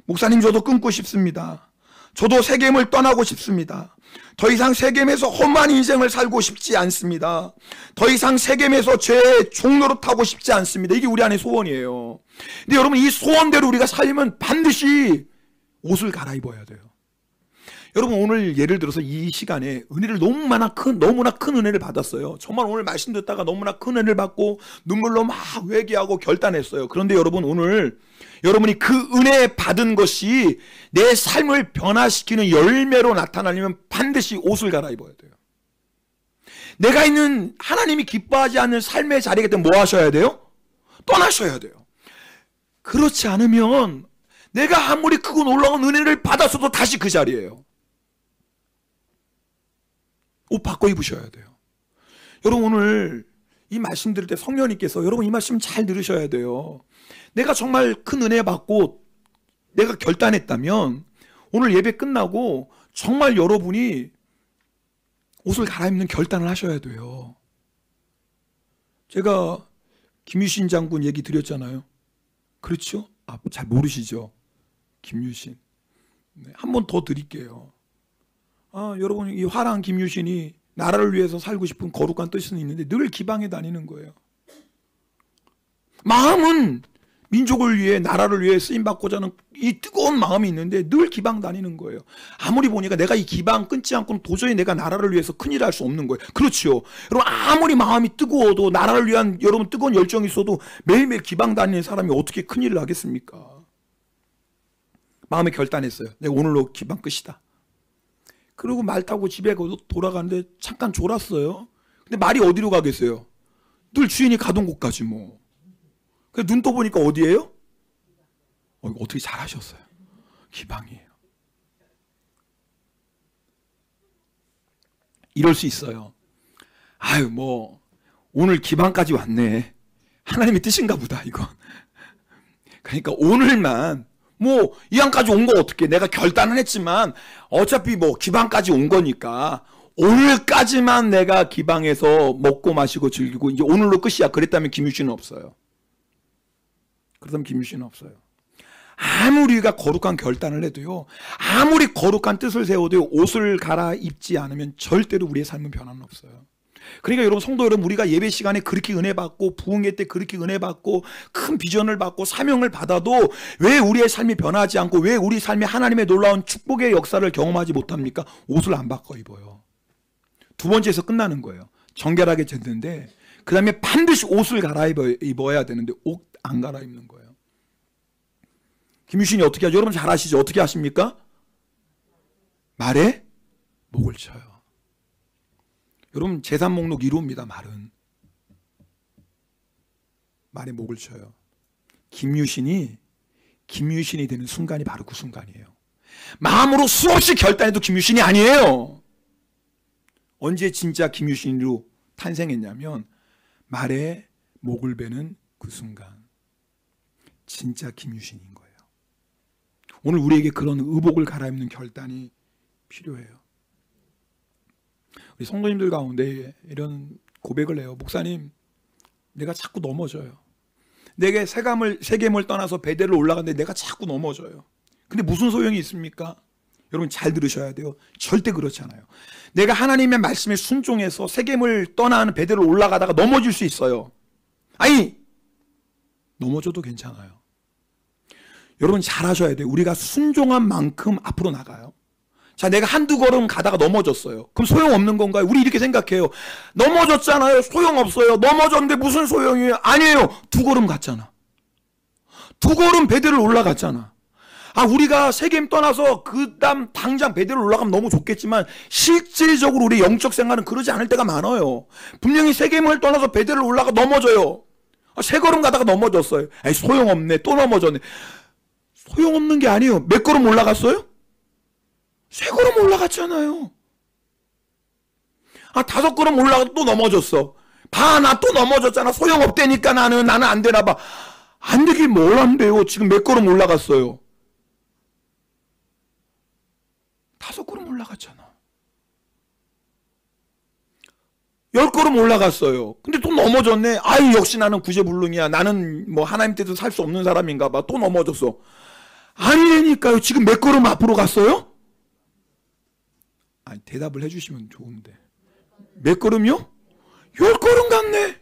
목사님, 저도 끊고 싶습니다. 저도 세겜을 떠나고 싶습니다. 더 이상 세겜에서 험한 인생을 살고 싶지 않습니다. 더 이상 세겜에서 죄의 종로로 타고 싶지 않습니다. 이게 우리 안의 소원이에요. 근데 여러분, 이 소원대로 우리가 살면 반드시 옷을 갈아입어야 돼요. 여러분, 오늘 예를 들어서 이 시간에 은혜를 너무나 큰 은혜를 받았어요. 정말 오늘 말씀 듣다가 너무나 큰 은혜를 받고 눈물로 막 회개하고 결단했어요. 그런데 여러분, 오늘 여러분이 그 은혜 받은 것이 내 삶을 변화시키는 열매로 나타나려면 반드시 옷을 갈아입어야 돼요. 내가 있는 하나님이 기뻐하지 않는 삶의 자리에 뭐 하셔야 돼요? 떠나셔야 돼요. 그렇지 않으면 내가 아무리 크고 놀라운 은혜를 받았어도 다시 그 자리예요. 옷 바꿔 입으셔야 돼요. 여러분 오늘 이 말씀 들을 때 성령님께서 여러분 이 말씀 잘 들으셔야 돼요. 내가 정말 큰 은혜 받고 내가 결단했다면 오늘 예배 끝나고 정말 여러분이 옷을 갈아입는 결단을 하셔야 돼요. 제가 김유신 장군 얘기 드렸잖아요. 그렇죠? 잘 모르시죠? 김유신. 네, 한 번 더 드릴게요. 여러분 이 화랑 김유신이 나라를 위해서 살고 싶은 거룩한 뜻은 있는데 늘 기방에 다니는 거예요. 마음은 민족을 위해 나라를 위해 쓰임받고자 하는 이 뜨거운 마음이 있는데 늘 기방 다니는 거예요. 아무리 보니까 내가 이 기방 끊지 않고는 도저히 내가 나라를 위해서 큰일을 할 수 없는 거예요. 그렇죠. 여러분 아무리 마음이 뜨거워도 나라를 위한 여러분 뜨거운 열정이 있어도 매일매일 기방 다니는 사람이 어떻게 큰일을 하겠습니까? 마음에 결단했어요. 내가 오늘로 기방 끝이다. 그리고 말 타고 집에 돌아가는데 잠깐 졸았어요. 근데 말이 어디로 가겠어요? 늘 주인이 가던 곳까지 뭐. 눈 떠보니까 어디예요? 어떻게 잘하셨어요. 기방이에요. 이럴 수 있어요. 뭐 오늘 기방까지 왔네. 하나님의 뜻인가 보다 이건. 그러니까 오늘만 뭐 이항까지 온 거 어떻게 내가 결단은 했지만 어차피 뭐 기방까지 온 거니까 오늘까지만 내가 기방에서 먹고 마시고 즐기고 이제 오늘로 끝이야. 그랬다면 김유신은 없어요. 그렇다면 김유신은 없어요. 아무리 우리가 거룩한 결단을 해도요, 아무리 거룩한 뜻을 세워도요, 옷을 갈아입지 않으면 절대로 우리의 삶은 변화는 없어요. 그러니까 여러분 성도 여러분, 우리가 예배 시간에 그렇게 은혜 받고 부흥회 때 그렇게 은혜 받고 큰 비전을 받고 사명을 받아도 왜 우리의 삶이 변하지 않고 왜 우리 삶이 하나님의 놀라운 축복의 역사를 경험하지 못합니까? 옷을 안 바꿔 입어요. 두 번째에서 끝나는 거예요. 정결하게 됐는데 그 다음에 반드시 옷을 갈아입어야 되는데 옷 안 갈아입는 거예요. 김유신이 어떻게 하죠? 여러분 잘 아시죠? 어떻게 하십니까? 말에 목을 쳐요. 여러분 재산 목록 1호입니다. 말에 목을 쳐요. 김유신이 되는 순간이 바로 그 순간이에요. 마음으로 수없이 결단해도 김유신이 아니에요. 언제 진짜 김유신으로 탄생했냐면 말에 목을 베는 그 순간 진짜 김유신인 거예요. 오늘 우리에게 그런 의복을 갈아입는 결단이 필요해요. 우리 성도님들 가운데 이런 고백을 해요. 목사님, 내가 자꾸 넘어져요. 내게 세겜을 떠나서 베델로 올라갔는데 내가 자꾸 넘어져요. 근데 무슨 소용이 있습니까? 여러분 잘 들으셔야 돼요. 절대 그렇지 않아요. 내가 하나님의 말씀에 순종해서 세겜을 떠나는 베델로 올라가다가 넘어질 수 있어요. 넘어져도 괜찮아요. 여러분 잘 하셔야 돼요. 우리가 순종한 만큼 앞으로 나가요. 자, 내가 한두 걸음 가다가 넘어졌어요. 그럼 소용없는 건가요? 우리 이렇게 생각해요. 넘어졌잖아요. 소용없어요. 넘어졌는데 무슨 소용이에요? 아니에요. 두 걸음 갔잖아. 두 걸음 베델을 올라갔잖아. 우리가 세겜 떠나서 그 다음 당장 베델을 올라가면 너무 좋겠지만 실질적으로 우리 영적 생활은 그러지 않을 때가 많아요. 분명히 세겜을 떠나서 베델을 올라가 넘어져요. 세 걸음 가다가 넘어졌어요. 소용없네. 또 넘어졌네. 소용없는 게 아니에요. 몇 걸음 올라갔어요? 세 걸음 올라갔잖아요. 다섯 걸음 올라가도 또 넘어졌어. 나 또 넘어졌잖아. 소용없다니까 나는 안 되나 봐. 안 되긴 뭘 안 돼요. 지금 몇 걸음 올라갔어요? 다섯 걸음 올라갔잖아. 10걸음 올라갔어요. 근데 또 넘어졌네. 역시 나는 구제불능이야. 나는 뭐 하나님 뜻을 살 수 없는 사람인가 봐. 또 넘어졌어. 아니라니까요. 지금 몇 걸음 앞으로 갔어요? 대답을 해주시면 좋은데. 몇 걸음요? 10걸음 갔네.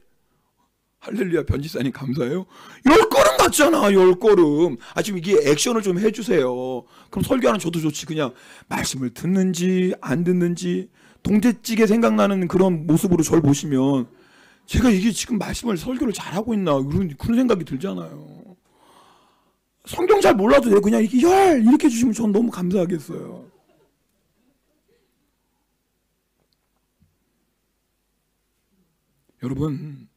할렐루야. 변지사님 감사해요. 10걸음 갔잖아. 10걸음. 지금 이게 액션을 좀 해주세요. 그럼 설교하는 저도 좋지. 그냥 말씀을 듣는지 안 듣는지 동태찌개 생각나는 그런 모습으로 저를 보시면 제가 이게 지금 설교를 잘하고 있나 그런 생각이 들잖아요. 성경 잘 몰라도 돼요. 그냥 이렇게 해주시면 전 너무 감사하겠어요. 여러분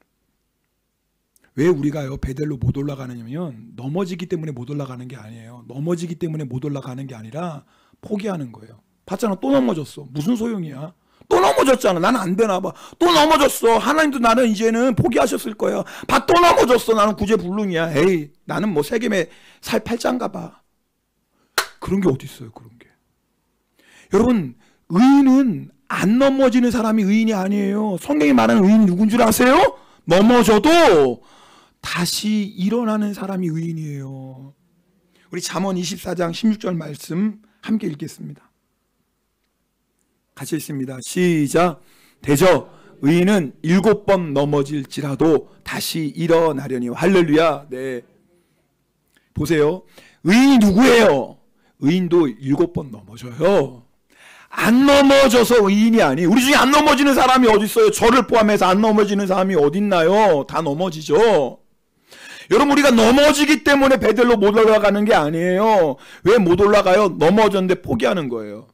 왜 우리가요 베델로 못 올라가느냐면 넘어지기 때문에 못 올라가는 게 아니에요. 넘어지기 때문에 못 올라가는 게 아니라 포기하는 거예요. 봤잖아. 또 넘어졌어. 무슨 소용이야. 또 넘어졌잖아. 나는 안 되나 봐. 또 넘어졌어. 하나님도 나는 이제는 포기하셨을 거야. 봐, 또 넘어졌어. 나는 구제불능이야. 에이, 나는 뭐 세겜에 살 팔짱가 봐. 그런 게 어디 있어요, 그런 게. 여러분, 의인은 안 넘어지는 사람이 의인이 아니에요. 성경이 말하는 의인이 누군 줄 아세요? 넘어져도 다시 일어나는 사람이 의인이에요. 우리 잠언 24장 16절 말씀 함께 읽겠습니다. 같이 읽습니다. 시작. 대저 의인은 7번 넘어질지라도 다시 일어나려니. 할렐루야. 네. 보세요. 의인이 누구예요? 의인도 7번 넘어져요. 안 넘어져서 의인이 아니. 우리 중에 안 넘어지는 사람이 어디 있어요? 저를 포함해서 안 넘어지는 사람이 어디 있나요? 다 넘어지죠. 여러분, 우리가 넘어지기 때문에 베델로 못 올라가는 게 아니에요. 왜 못 올라가요? 넘어졌는데 포기하는 거예요.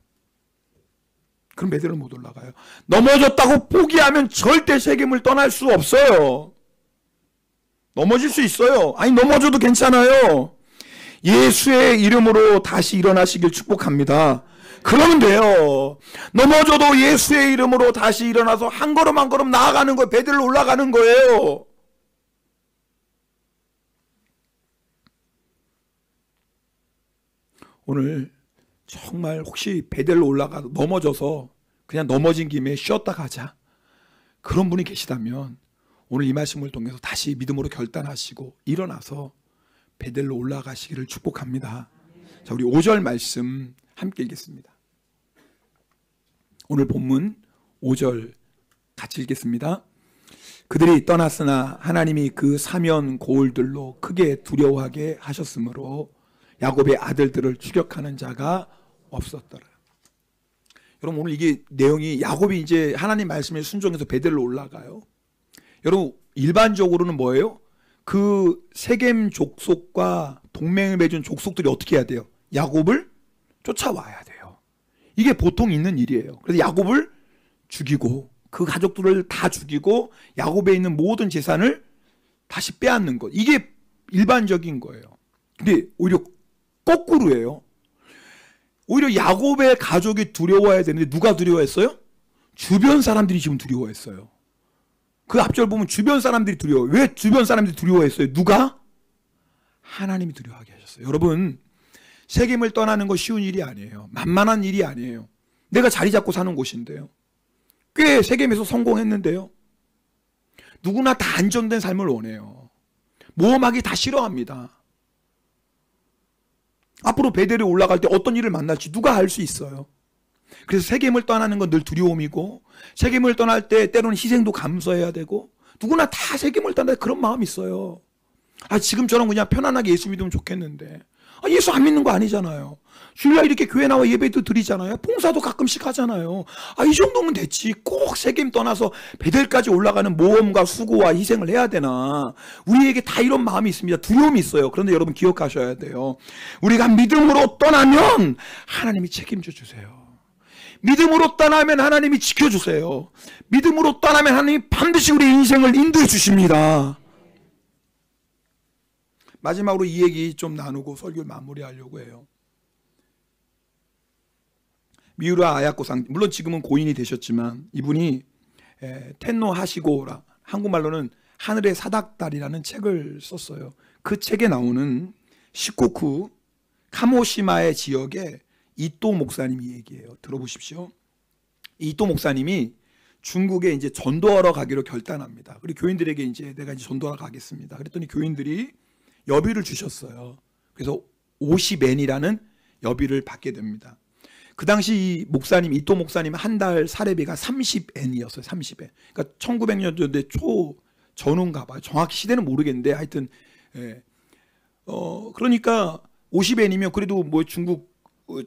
그럼 베델로 못 올라가요. 넘어졌다고 포기하면 절대 세겜을 떠날 수 없어요. 넘어질 수 있어요. 아니, 넘어져도 괜찮아요. 예수의 이름으로 다시 일어나시길 축복합니다. 그러면 돼요. 넘어져도 예수의 이름으로 다시 일어나서 한 걸음 한 걸음 나아가는 거예요. 베델로 올라가는 거예요. 오늘 정말 혹시 베델로 올라가서 넘어져서 그냥 넘어진 김에 쉬었다 가자, 그런 분이 계시다면 오늘 이 말씀을 통해서 다시 믿음으로 결단하시고 일어나서 베델로 올라가시기를 축복합니다. 자, 우리 5절 말씀 함께 읽겠습니다. 오늘 본문 5절 같이 읽겠습니다. 그들이 떠났으나 하나님이 그 사면 고울들로 크게 두려워하게 하셨으므로 야곱의 아들들을 추격하는 자가 없었더라. 여러분, 오늘 이게 내용이 야곱이 이제 하나님 말씀에 순종해서 베델로 올라가요. 여러분, 일반적으로는 뭐예요? 그 세겜 족속과 동맹을 맺은 족속들이 어떻게 해야 돼요? 야곱을 쫓아와야 돼요. 이게 보통 있는 일이에요. 그래서 야곱을 죽이고 그 가족들을 다 죽이고 야곱에 있는 모든 재산을 다시 빼앗는 것, 이게 일반적인 거예요. 근데 오히려 거꾸로예요. 오히려 야곱의 가족이 두려워해야 되는데 누가 두려워했어요? 주변 사람들이 지금 두려워했어요. 그 앞절 보면 주변 사람들이 두려워요. 왜 주변 사람들이 두려워했어요? 누가? 하나님이 두려워하게 하셨어요. 여러분, 세겜을 떠나는 거 쉬운 일이 아니에요. 만만한 일이 아니에요. 내가 자리 잡고 사는 곳인데요. 꽤 세겜에서 성공했는데요. 누구나 다 안정된 삶을 원해요. 모험하기 다 싫어합니다. 앞으로 베델에 올라갈 때 어떤 일을 만날지 누가 알 수 있어요. 그래서 세겜을 떠나는 건 늘 두려움이고, 세겜을 떠날 때 때로는 희생도 감수해야 되고, 누구나 다 세겜을 떠날 때 그런 마음이 있어요. 아, 지금처럼 그냥 편안하게 예수 믿으면 좋겠는데, 아, 예수 안 믿는 거 아니잖아요. 주일날 이렇게 교회 나와 예배도 드리잖아요. 봉사도 가끔씩 하잖아요. 아, 이 정도면 됐지. 꼭 세겜 떠나서 베델까지 올라가는 모험과 수고와 희생을 해야 되나? 우리에게 다 이런 마음이 있습니다. 두려움이 있어요. 그런데 여러분 기억하셔야 돼요. 우리가 믿음으로 떠나면 하나님이 책임져 주세요. 믿음으로 떠나면 하나님이 지켜주세요. 믿음으로 떠나면 하나님이 반드시 우리 인생을 인도해 주십니다. 마지막으로 이 얘기 좀 나누고 설교를 마무리하려고 해요. 미우라 아야코상, 물론 지금은 고인이 되셨지만 이분이 텐노 하시고라, 한국말로는 하늘의 사닥다리라는 책을 썼어요. 그 책에 나오는 시코쿠 카모시마의 지역에 이토 목사님이 얘기해요. 들어보십시오. 이토 목사님이 중국에 이제 전도하러 가기로 결단합니다. 그리고 교인들에게 이제 내가 이제 전도하러 가겠습니다. 그랬더니 교인들이 여비를 주셨어요. 그래서 50엔이라는 여비를 받게 됩니다. 그 당시 이 목사님, 이토 목사님 한 달 사례비가 30엔이었어요. 30엔. 그러니까 1900년대 초 전후인가 봐요. 정확히 시대는 모르겠는데 하여튼 그러니까 50엔이면 그래도 뭐 중국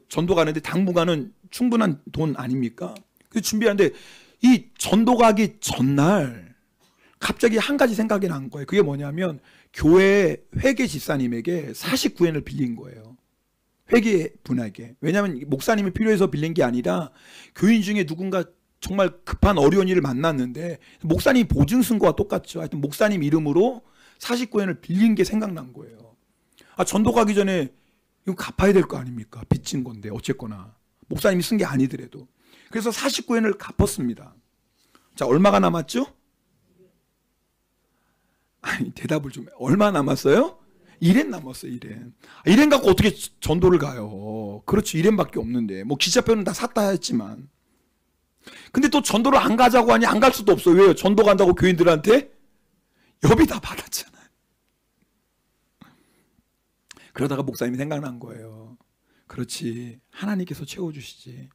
전도 가는데 당분간은 충분한 돈 아닙니까? 그래서 준비하는데 이 전도 가기 전날 갑자기 한 가지 생각이 난 거예요. 그게 뭐냐면 교회 회계 집사님에게 49엔을 빌린 거예요. 회계 분에게. 왜냐하면 목사님이 필요해서 빌린 게 아니라 교인 중에 누군가 정말 급한 어려운 일을 만났는데 목사님이 보증 쓴 거와 똑같죠. 하여튼 목사님 이름으로 49엔을 빌린 게 생각난 거예요. 아, 전도 가기 전에 이거 갚아야 될 거 아닙니까? 빚진 건데 어쨌거나 목사님이 쓴 게 아니더라도. 그래서 49엔을 갚았습니다. 자, 얼마가 남았죠? 아니, 대답을 좀. 얼마 남았어요? 1엔 남았어요. 1엔. 1엔 갖고 어떻게 전도를 가요? 그렇지, 1엔밖에 없는데. 뭐 기차표는 다 샀다 했지만. 근데 또 전도를 안 가자고 하니 안 갈 수도 없어요. 왜요? 전도 간다고 교인들한테 여비 다 받았잖아요. 그러다가 목사님이 생각난 거예요. 그렇지, 하나님께서 채워주시지.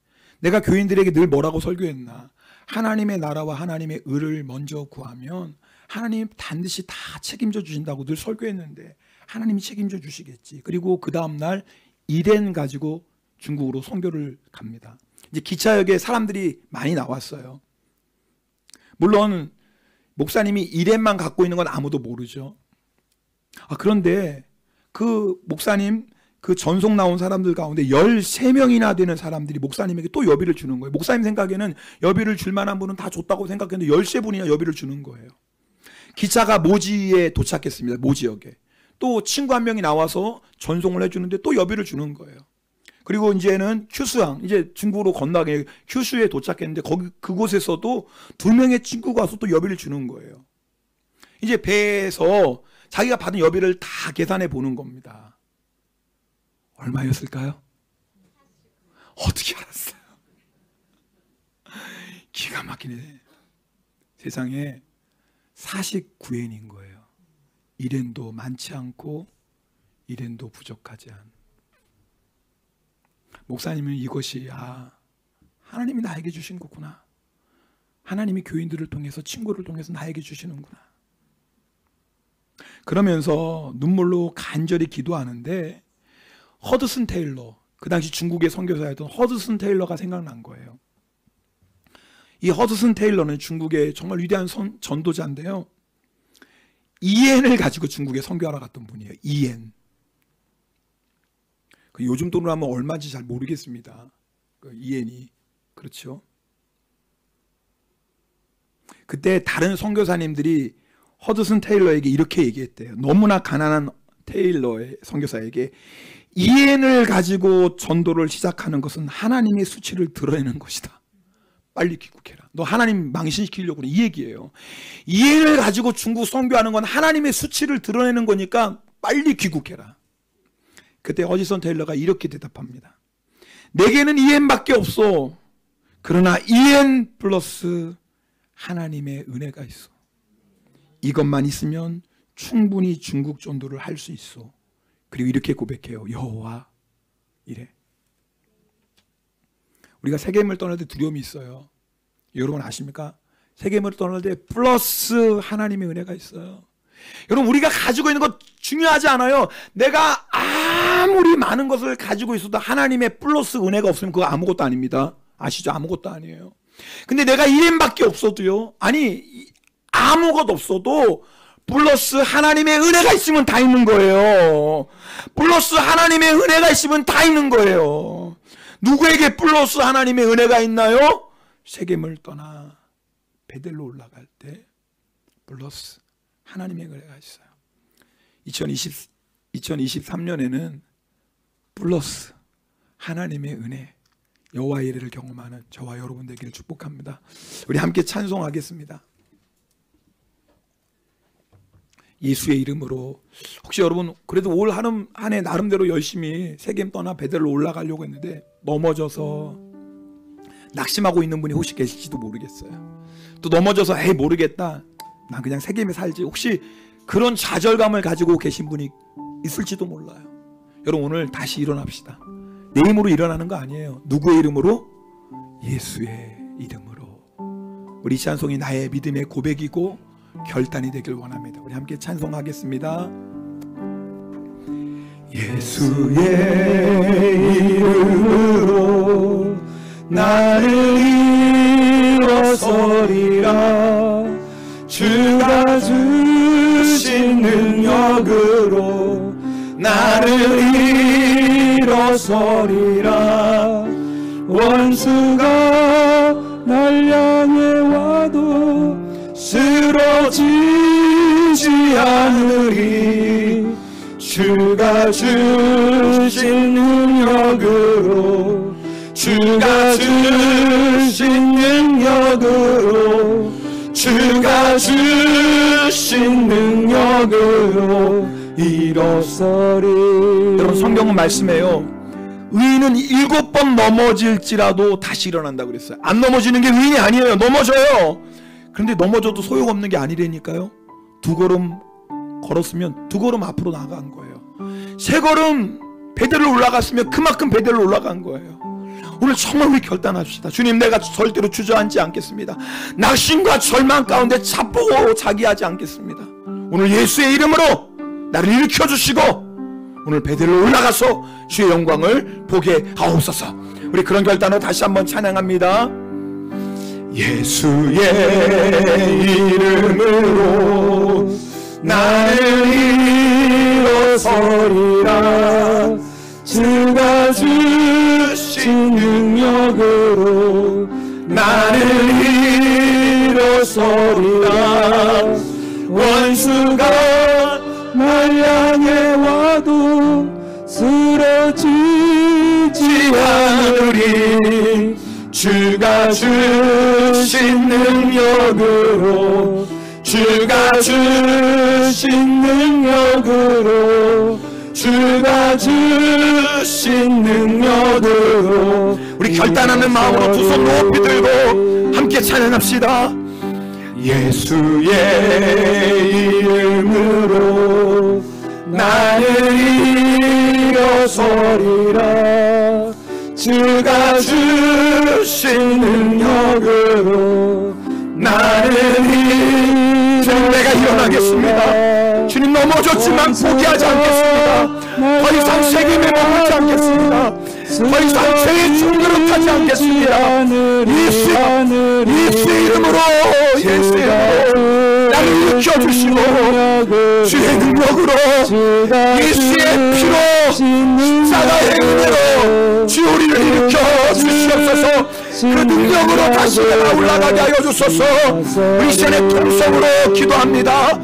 내가 교인들에게 늘 뭐라고 설교했나? 하나님의 나라와 하나님의 의를 먼저 구하면 하나님 반드시 다 책임져 주신다고 늘 설교했는데 하나님이 책임져 주시겠지. 그리고 그 다음날 1엔 가지고 중국으로 선교를 갑니다. 이제 기차역에 사람들이 많이 나왔어요. 물론 목사님이 1엔만 갖고 있는 건 아무도 모르죠. 그런데 그 목사님 그 전송 나온 사람들 가운데 13명이나 되는 사람들이 목사님에게 또 여비를 주는 거예요. 목사님 생각에는 여비를 줄 만한 분은 다 줬다고 생각했는데 13분이나 여비를 주는 거예요. 기차가 모지에 도착했습니다. 모지역에. 또 친구 한 명이 나와서 전송을 해주는데 또 여비를 주는 거예요. 그리고 이제는 큐슈항, 이제 중국으로 건너게 큐슈에 도착했는데 그곳에서도 2명의 친구가 와서 또 여비를 주는 거예요. 이제 배에서 자기가 받은 여비를 다 계산해 보는 겁니다. 얼마였을까요? 어떻게 알았어요? 기가 막히네. 세상에 49엔인 거예요. 1엔도 많지 않고 1엔도 부족하지 않은. 목사님은 이것이 하나님이 나에게 주신 거구나. 하나님이 교인들을 통해서 친구를 통해서 나에게 주시는구나. 그러면서 눈물로 간절히 기도하는데 허드슨 테일러, 그 당시 중국의 선교사였던 허드슨 테일러가 생각난 거예요. 이 허드슨 테일러는 중국의 정말 위대한 전도자인데요. 2엔을 가지고 중국에 선교하러 갔던 분이에요. 2엔. 요즘 돈으로 하면 얼마인지 잘 모르겠습니다. 2엔이. 그렇죠. 그때 다른 선교사님들이 허드슨 테일러에게 이렇게 얘기했대요. 너무나 가난한 테일러의 선교사에게 2엔을 가지고 전도를 시작하는 것은 하나님의 수치를 드러내는 것이다. 빨리 귀국해라. 너 하나님 망신시키려고 그래. 이 얘기예요. 2엔을 가지고 중국 선교하는 건 하나님의 수치를 드러내는 거니까 빨리 귀국해라. 그때 허드슨 테일러가 이렇게 대답합니다. 내게는 2엔밖에 없어. 그러나 2엔 플러스 하나님의 은혜가 있어. 이것만 있으면 충분히 중국 전도를 할 수 있어. 그리고 이렇게 고백해요. 여호와 이래. 우리가 세계임을 떠날 때 두려움이 있어요. 여러분 아십니까? 세계임을 떠날 때 플러스 하나님의 은혜가 있어요. 여러분 우리가 가지고 있는 것 중요하지 않아요. 내가 아무리 많은 것을 가지고 있어도 하나님의 플러스 은혜가 없으면 그거 아무것도 아닙니다. 아시죠? 아무것도 아니에요. 근데 내가 1엔밖에 없어도요. 아니 아무것도 없어도 플러스 하나님의 은혜가 있으면 다 있는 거예요. 플러스 하나님의 은혜가 있으면 다 있는 거예요. 누구에게 플러스 하나님의 은혜가 있나요? 세겜을 떠나 베델로 올라갈 때 플러스 하나님의 은혜가 있어요. 2023년에는 플러스 하나님의 은혜, 여호와의 이레를 경험하는 저와 여러분 되기를 축복합니다. 우리 함께 찬송하겠습니다. 예수의 이름으로. 혹시 여러분 그래도 올 한 해 나름대로 열심히 세겜 떠나 베델로 올라가려고 했는데 넘어져서 낙심하고 있는 분이 혹시 계실지도 모르겠어요. 또 넘어져서 에이 모르겠다, 난 그냥 세겜에 살지, 혹시 그런 좌절감을 가지고 계신 분이 있을지도 몰라요. 여러분 오늘 다시 일어납시다. 내 힘으로 일어나는 거 아니에요. 누구의 이름으로? 예수의 이름으로. 우리 찬송이 나의 믿음의 고백이고 결단이 되길 원합니다. 우리 함께 찬송하겠습니다. 예수의 이름으로 나를 일어서리라. 주가 주신 능력으로 나를 일어서리라. 원수가 날 향해 와도 쓰러지지 않으리. 주가 주신 능력으로, 주가 주신 주가 주신 능력으로 일어서리. 여러분, 성경은 말씀해요. 의인은 7번 넘어질지라도 다시 일어난다고 그랬어요. 안 넘어지는 게 의인이 아니에요. 넘어져요. 그런데 넘어져도 소용없는 게 아니라니까요. 2걸음 걸었으면 2걸음 앞으로 나간 거예요. 3걸음 베델로 올라갔으면 그만큼 베델로 올라간 거예요. 오늘 정말 우리 결단합시다. 주님, 내가 절대로 주저앉지 않겠습니다. 낙심과 절망 가운데 자쁘고 자기하지 않겠습니다. 오늘 예수의 이름으로 나를 일으켜주시고 오늘 베델로 올라가서 주의 영광을 보게 하옵소서. 우리 그런 결단으로 다시 한번 찬양합니다. 예수의 이름으로 나를 일어서리라. 주가 주신 능력으로 나를 일어서리라. 원수가 날 향해 와도 쓰러지지 않으리. 주가 주신 능력으로 주가 주신 능력으로 주가 주신 능력으로. 우리 결단하는 마음으로 두 손 높이 들고 함께 찬양합시다. 예수의 이름으로 나를 일어서리라. 주가 주신 능력으로 나를 주님, 내가 일어나겠습니다. 주님, 넘어졌지만 포기하지 않겠습니다. 더 이상 세겜에 머물지 않겠습니다. 더 이상 죄의 종교로 타지 않겠습니다. 예수의 이름으로 나를 일으켜주시고 주의 능력으로 예수의 피로 십자가의 은혜로 주 우리를 일으켜 주시옵소서. 그 능력으로 다시 내가 올라가게 하여 주소서. 우리 시간에 통성으로 기도합니다.